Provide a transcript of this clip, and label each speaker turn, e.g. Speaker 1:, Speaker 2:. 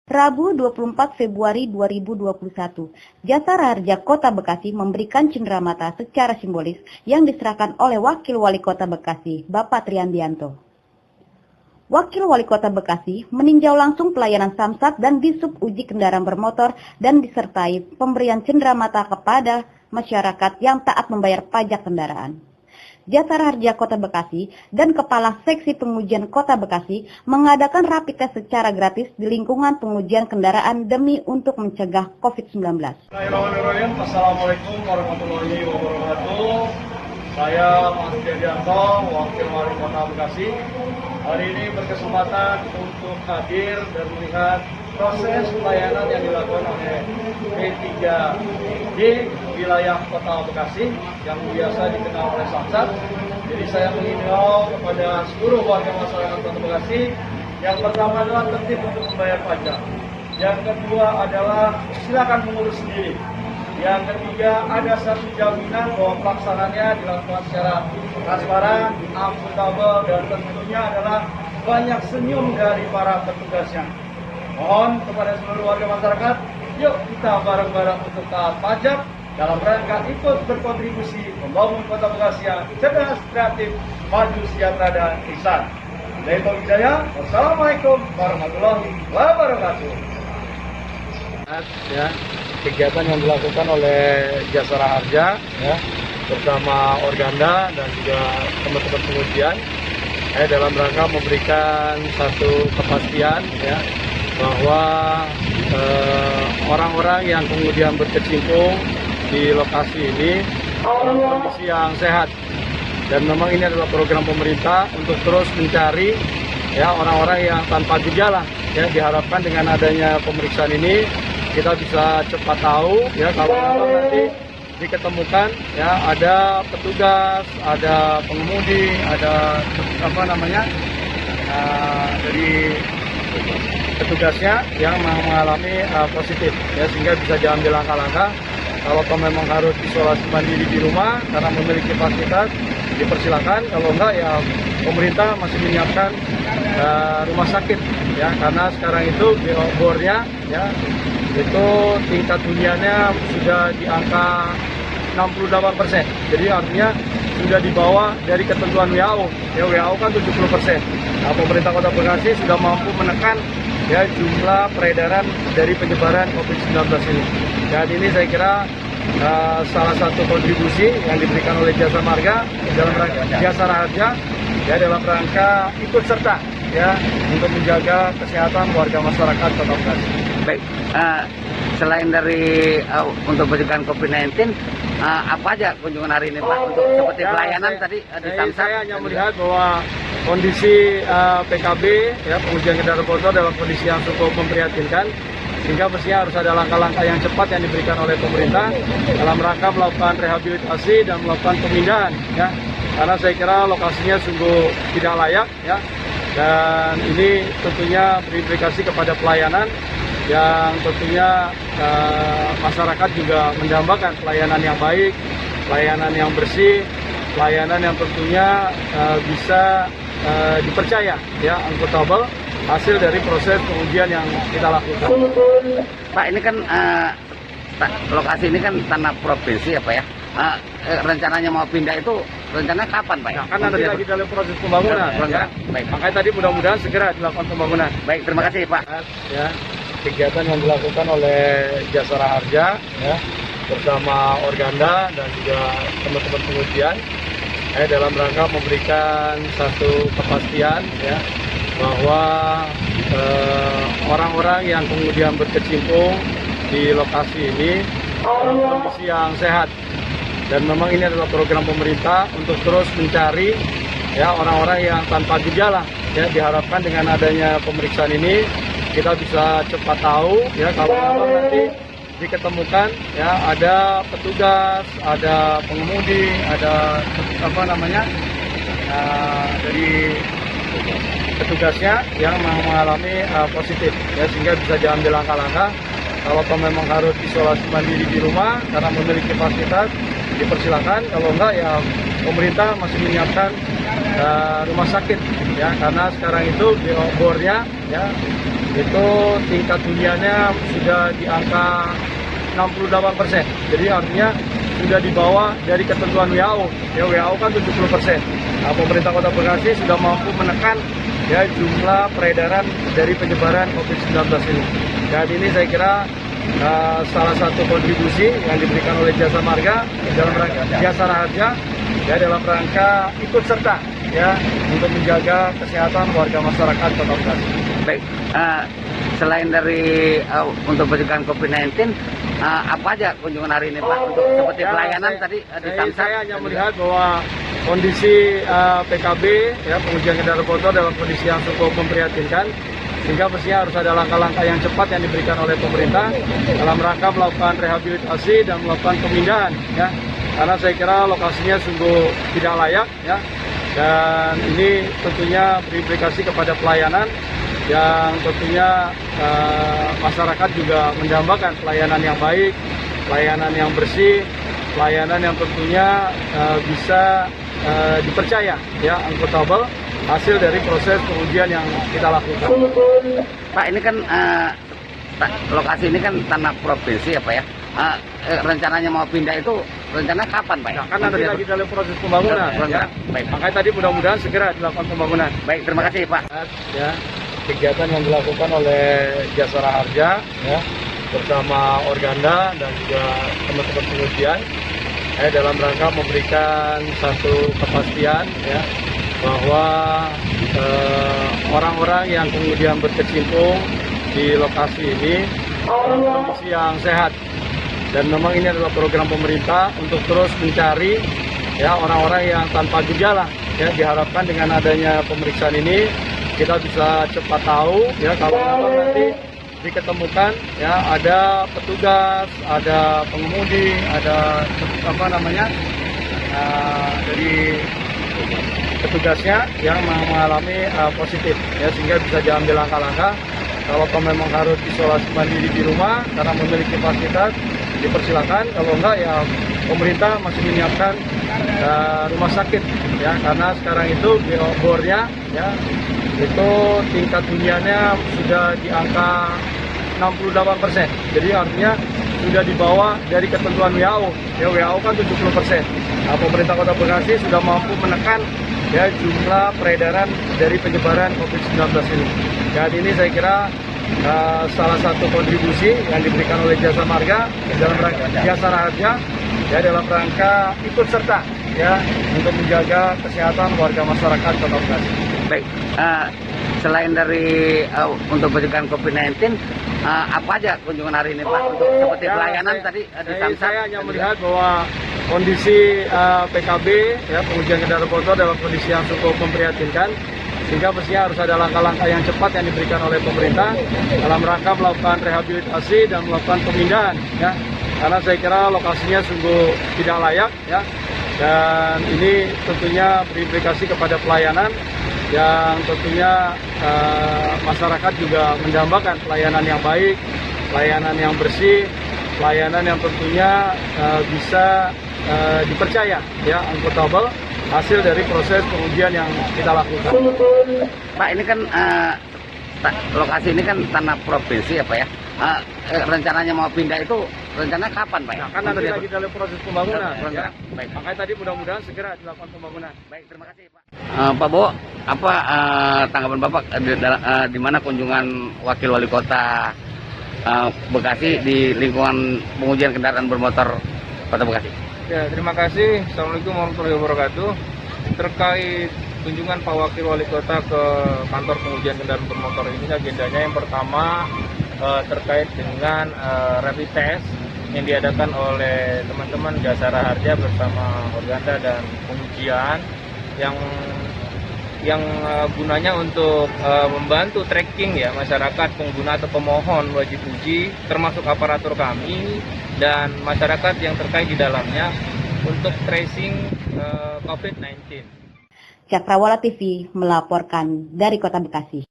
Speaker 1: Rabu 24 Februari 2021, Jasara Harja Kota Bekasi memberikan cenderamata secara simbolis yang diserahkan oleh Wakil Wali Kota Bekasi, Bapak Triandianto. Wakil Wali Kota Bekasi meninjau langsung pelayanan Samsat dan Disub Uji Kendaraan Bermotor dan disertai pemberian cenderamata kepada masyarakat yang taat membayar pajak kendaraan. Jasara Harja Kota Bekasi dan Kepala Seksi Pengujian Kota Bekasi mengadakan rapid test secara gratis di lingkungan pengujian kendaraan demi untuk mencegah COVID-19.
Speaker 2: Assalamualaikum warahmatullahi wabarakatuh. Saya Mas Triandianto, Wakil Wali Kota Bekasi. Hari ini berkesempatan untuk hadir dan melihat proses pelayanan yang dilakukan oleh P3 di wilayah Kota Bekasi yang biasa dikenal oleh Samsat. Jadi saya mengimbau kepada seluruh warga masyarakat Kota Bekasi, yang pertama adalah tertib untuk membayar pajak. Yang kedua adalah silakan mengurus sendiri. Yang ketiga, ada satu jaminan bahwa pelaksanaannya dilakukan secara transparan, akuntabel, dan tentunya adalah banyak senyum dari para petugasnya. Mohon kepada seluruh warga masyarakat, yuk kita bareng-bareng untuk taat pajak dalam rangka ikut berkontribusi membangun Kota Bekasi yang cerdas, kreatif, maju, sejahtera, dan ihsan. Dari Hidayah, wassalamualaikum warahmatullahi wabarakatuh. Ya, kegiatan yang dilakukan oleh Jasara Harja bersama Organda dan juga teman-teman pengujian dalam rangka memberikan satu kepastian bahwa orang-orang yang kemudian berkecimpung di lokasi ini dalam kondisi yang sehat, dan memang ini adalah program pemerintah untuk terus mencari orang-orang yang tanpa gejala. Diharapkan dengan adanya pemeriksaan ini kita bisa cepat tahu kalau memang nanti diketemukan ada petugas, ada pengemudi, ada dari petugasnya yang mengalami positif, sehingga bisa diambil langkah-langkah. Kalau memang harus isolasi mandiri di rumah karena memiliki fasilitas, dipersilakan. Kalau enggak, ya pemerintah masih menyiapkan rumah sakit, karena sekarang itu bornya itu tingkat huniannya sudah di angka 68%. Jadi artinya sudah di bawah dari ketentuan WHO. WHO kan 70%. Nah, pemerintah Kota Bekasi sudah mampu menekan jumlah peredaran dari penyebaran COVID-19 ini. Dan ini saya kira salah satu kontribusi yang diberikan oleh Jasa Marga dalam rangka Jasara Harja dalam rangka ikut serta untuk menjaga kesehatan warga masyarakat Kota Bekasi.
Speaker 3: Baik, selain dari untuk pencegahan COVID-19, apa aja kunjungan hari ini Pak? Untuk seperti pelayanan tadi di Samsat.
Speaker 2: Saya hanya melihat bahwa kondisi PKB pengujian kendaraan bermotor dalam kondisi yang cukup memprihatinkan, sehingga mestinya harus ada langkah-langkah yang cepat yang diberikan oleh pemerintah dalam rangka melakukan rehabilitasi dan melakukan pemindahan, karena saya kira lokasinya sungguh tidak layak, dan ini tentunya berimplikasi kepada pelayanan yang tentunya masyarakat juga mendambakan pelayanan yang baik, pelayanan yang bersih, pelayanan yang tentunya bisa dipercaya, akuntabel, hasil dari proses pengujian yang kita lakukan.
Speaker 3: Pak, ini kan lokasi ini kan tanah provinsi Pak ya. Rencananya mau pindah itu rencananya kapan Pak?
Speaker 2: Nah, kan nanti lagi dalam proses pembangunan.
Speaker 3: Baik.
Speaker 2: Makanya tadi mudah-mudahan segera dilakukan pembangunan.
Speaker 3: Baik, terima kasih Pak.
Speaker 2: Kegiatan yang dilakukan oleh Jasara Harja bersama Organda dan juga teman-teman pengujian dalam rangka memberikan satu kepastian bahwa orang-orang yang kemudian berkecimpung di lokasi ini dalam kondisi yang sehat, dan memang ini adalah program pemerintah untuk terus mencari orang-orang yang tanpa gejala. Diharapkan dengan adanya pemeriksaan ini kita bisa cepat tahu kalau memang nanti diketemukan ada petugas, ada pengemudi, ada dari petugasnya yang mengalami positif, sehingga bisa diambil langkah-langkah. Kalau memang harus isolasi mandiri di rumah karena memiliki fasilitas, dipersilakan. Kalau enggak, ya pemerintah masih menyiapkan rumah sakit, karena sekarang itu bornya itu tingkat huniannya sudah di angka 68%. Jadi artinya sudah di bawah dari ketentuan WHO. Ya, WHO kan 70%. Nah, pemerintah Kota Bekasi sudah mampu menekan ya jumlah peredaran dari penyebaran COVID-19 ini. Dan ini saya kira salah satu kontribusi yang diberikan oleh Jasa Marga dalam rangka Jasara Harja ya dalam rangka ikut serta ya untuk menjaga kesehatan warga masyarakat Kota Bekasi.
Speaker 3: Baik, selain dari untuk pencegahan COVID-19, apa aja kunjungan hari ini Pak? Untuk seperti pelayanan tadi di Samsat.
Speaker 2: Saya hanya melihat bahwa kondisi PKB ya pengujian kendaraan bermotor dalam kondisi yang cukup memprihatinkan, sehingga mestinya harus ada langkah-langkah yang cepat yang diberikan oleh pemerintah dalam rangka melakukan rehabilitasi dan melakukan pemindahan ya, karena saya kira lokasinya sungguh tidak layak ya, dan ini tentunya berimplikasi kepada pelayanan yang tentunya masyarakat juga mendambakan pelayanan yang baik, pelayanan yang bersih, pelayanan yang tentunya bisa dipercaya ya, akuntabel hasil dari proses pengujian yang kita lakukan.
Speaker 3: Pak, ini kan lokasi ini kan tanah provinsi ya Pak ya. Rencananya mau pindah itu rencana kapan Pak?
Speaker 2: Nah, kan nanti lagi dalam proses pembangunan. Ya.
Speaker 3: Baik.
Speaker 2: Makanya tadi mudah-mudahan segera dilakukan pembangunan.
Speaker 3: Baik, terima kasih Pak.
Speaker 2: Ya, kegiatan yang dilakukan oleh Jasara Harja ya, bersama Organda dan juga teman-teman pengujian dalam rangka memberikan satu kepastian ya bahwa orang-orang yang kemudian berkecimpung di lokasi ini dalam kondisi yang sehat, dan memang ini adalah program pemerintah untuk terus mencari ya orang-orang yang tanpa gejala ya. Diharapkan dengan adanya pemeriksaan ini kita bisa cepat tahu ya kalau nanti diketemukan ya ada petugas, ada pengemudi, ada dari petugasnya yang mengalami positif ya, sehingga bisa diambil langkah-langkah. Kalau memang harus isolasi mandiri di rumah karena memiliki fasilitas, dipersilakan. Kalau enggak ya pemerintah masih menyiapkan rumah sakit ya, karena sekarang itu bornya ya itu tingkat huniannya sudah di angka 68%. Jadi artinya sudah di bawah dari ketentuan WHO. Ya, WHO kan 70%. Nah, pemerintah Kota Bekasi sudah mampu menekan ya jumlah peredaran dari penyebaran COVID-19 ini. Dan ini saya kira salah satu kontribusi yang diberikan oleh Jasa Marga dalam rangka Jasara Harja ya dalam rangka ikut serta ya untuk menjaga kesehatan warga masyarakat Kota Bekasi.
Speaker 3: Baik, selain dari untuk pencegahan COVID-19, apa aja kunjungan hari ini Pak? Untuk seperti pelayanan tadi di Samsat.
Speaker 2: Saya hanya melihat bahwa kondisi PKB ya pengujian kendaraan bermotor dalam kondisi yang cukup memprihatinkan, sehingga mestinya harus ada langkah-langkah yang cepat yang diberikan oleh pemerintah dalam rangka melakukan rehabilitasi dan melakukan pemindahan ya, karena saya kira lokasinya sungguh tidak layak ya, dan ini tentunya berimplikasi kepada pelayanan yang tentunya masyarakat juga mendambakan pelayanan yang baik, pelayanan yang bersih, pelayanan yang tentunya bisa dipercaya ya, akuntabel hasil dari proses pengujian yang kita lakukan.
Speaker 3: Pak, ini kan lokasi ini kan tanah provinsi ya Pak ya. Rencananya mau pindah itu rencana kapan Pak?
Speaker 2: Nah, kan nanti lagi dalam proses pembangunan. Ya.
Speaker 3: Baik.
Speaker 2: Makanya tadi mudah-mudahan segera dilakukan pembangunan.
Speaker 3: Baik, terima kasih Pak. Pak Bo, apa tanggapan Bapak di mana kunjungan Wakil Wali Kota Bekasi di lingkungan pengujian kendaraan bermotor Kota Bekasi?
Speaker 4: Ya, terima kasih. Assalamualaikum warahmatullahi wabarakatuh. Terkait kunjungan Pak Wakil Wali Kota ke kantor pengujian kendaraan bermotor ini, agendanya yang pertama terkait dengan rapid test yang diadakan oleh teman-teman Jasara Harja bersama Organda dan pengujian yang gunanya untuk membantu tracking ya masyarakat pengguna atau pemohon wajib uji, termasuk aparatur kami dan masyarakat yang terkait di dalamnya untuk tracing COVID-19.
Speaker 1: Cakrawala TV melaporkan dari Kota Bekasi.